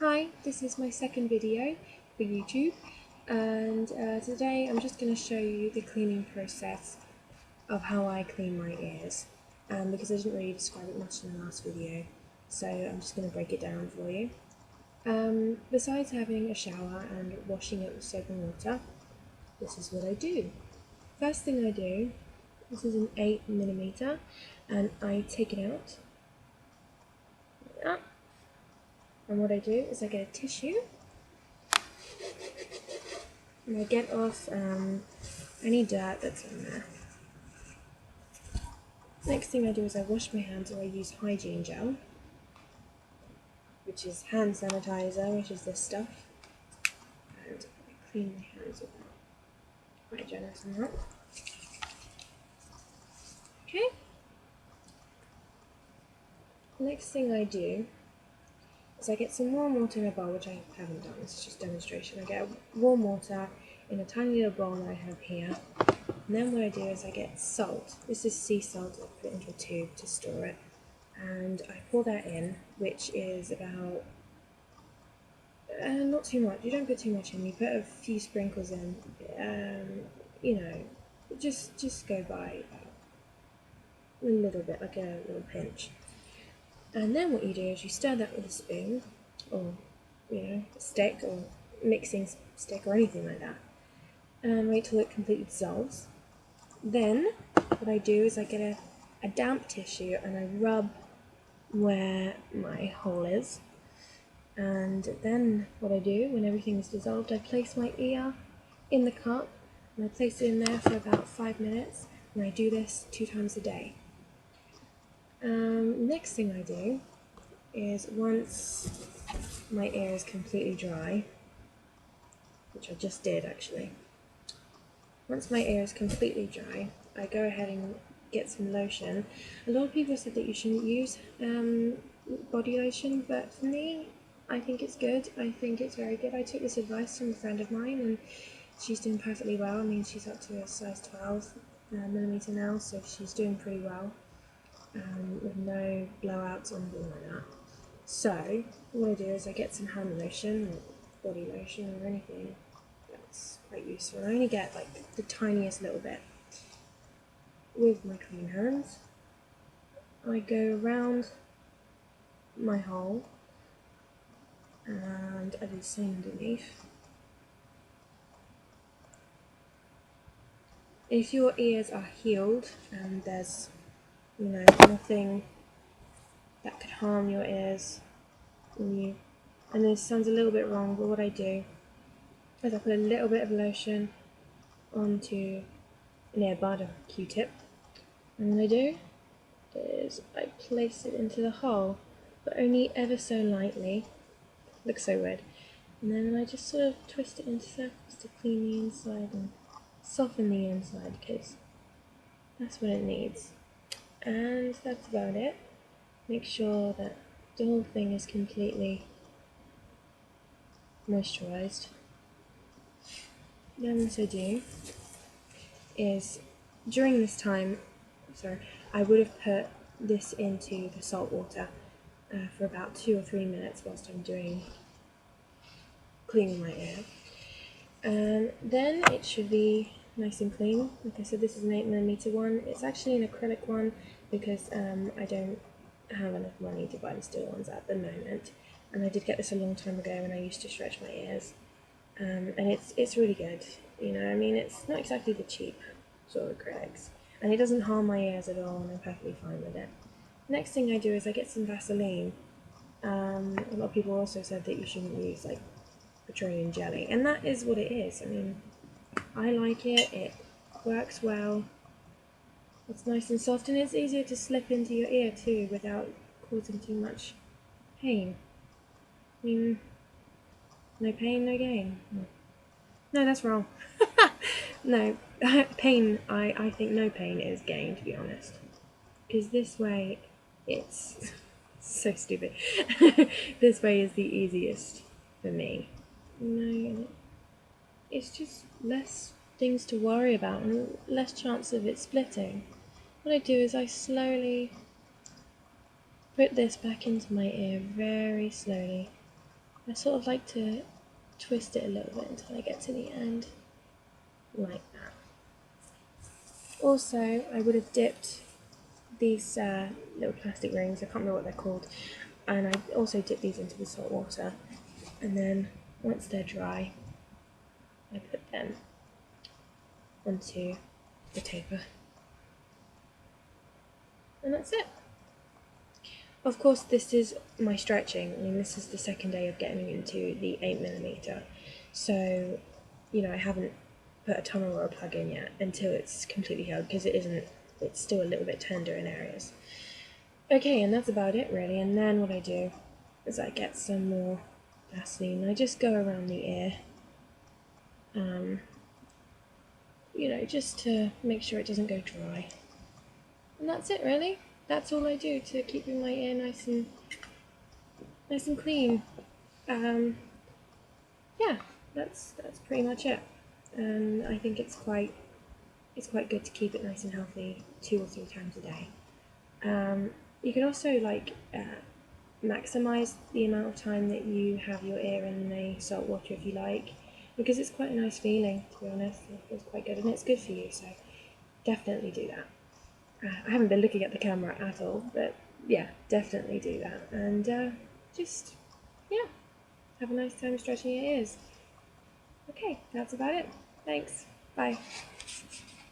Hi, this is my second video for YouTube, and today I'm just going to show you the cleaning process of how I clean my ears, because I didn't really describe it much in the last video, so I'm just going to break it down for you. Besides having a shower and washing it with soap and water, this is what I do. First thing I do, this is an 8mm, and I take it out, like that. And what I do is I get a tissue and I get off any dirt that's on there. Next thing I do is I wash my hands, or I use Hygiene gel, which is hand sanitizer, which is this stuff, and I clean my hands with that. Quite generous on that. Okay. Next thing I do is I get some warm water in a bowl, which I haven't done, this is just a demonstration. I get warm water in a tiny little bowl that I have here, and then what I do is I get salt. This is sea salt, I put it into a tube to store it, and I pour that in, which is about, not too much, you don't put too much in, you put a few sprinkles in, you know, just go by a little bit, like a little pinch. And then what you do is you stir that with a spoon, or a stick, or mixing stick, or anything like that, and wait till it completely dissolves. Then what I do is I get a damp tissue and I rub where my hole is, and then what I do when everything is dissolved, I place my ear in the cup and I place it in there for about 5 minutes, and I do this 2 times a day. Next thing I do is, once my ear is completely dry, which I just did actually, once my ear is completely dry, I go ahead and get some lotion. A lot of people said that you shouldn't use body lotion, but for me, I think it's good. I think it's very good. I took this advice from a friend of mine, and she's doing perfectly well. I mean, she's up to a size 12mm now, so she's doing pretty well, with no blowouts or anything like that. So what I do is I get some hand lotion, or body lotion, or anything that's quite useful. I only get like the tiniest little bit. With my clean hands, I go around my hole, and I do the same underneath. If your ears are healed and there's nothing that could harm your ears, and this sounds a little bit wrong, but what I do is I put a little bit of lotion onto an earbud or Q-tip, and what I do is I place it into the hole, but only ever so lightly. Looks so weird. And then I just sort of twist it into circles to clean the inside and soften the inside, because that's what it needs. And that's about it. Make sure that the whole thing is completely moisturized. Then what I do is, during this time, I would have put this into the salt water for about 2 or 3 minutes whilst I'm cleaning my ear. And then it should be nice and clean. Like I said, this is an 8mm one. It's actually an acrylic one because I don't have enough money to buy the steel ones at the moment. And I did get this a long time ago when I used to stretch my ears. And it's really good. I mean, it's not exactly the cheap sort of acrylics. And it doesn't harm my ears at all, and I'm perfectly fine with it. Next thing I do is I get some Vaseline. A lot of people also said that you shouldn't use like petroleum jelly, and that is what it is. I mean, I like it, it works well, it's nice and soft, and it's easier to slip into your ear too without causing too much pain. I mean, no pain, no gain. No, that's wrong. No, pain, I think no pain is gain, to be honest. Because this way, it's so stupid. This way is the easiest for me. No, it's just less things to worry about and less chance of it splitting. What I do is I slowly put this back into my ear, very slowly, I sort of like to twist it a little bit until I get to the end, like that. Also, I would have dipped these little plastic rings, I can't remember what they're called, and I also dip these into the salt water, and then once they're dry, I put them onto the taper, and that's it. Of course, this is my stretching. I mean, this is the second day of getting into the 8mm, so I haven't put a tunnel or a plug in yet until it's completely healed, because it's still a little bit tender in areas. Okay, and that's about it really, and then what I do is I get some more Vaseline. I just go around the ear, just to make sure it doesn't go dry. And that's it really. That's all I do to keep my ear nice and clean. Yeah, that's pretty much it. And I think it's quite good to keep it nice and healthy 2 or 3 times a day. You can also maximize the amount of time that you have your ear in the salt water if you like, because it's quite a nice feeling, to be honest. It feels quite good and it's good for you, so definitely do that. I haven't been looking at the camera at all, but yeah, definitely do that. And just, yeah, have a nice time stretching your ears. Okay, that's about it. Thanks. Bye.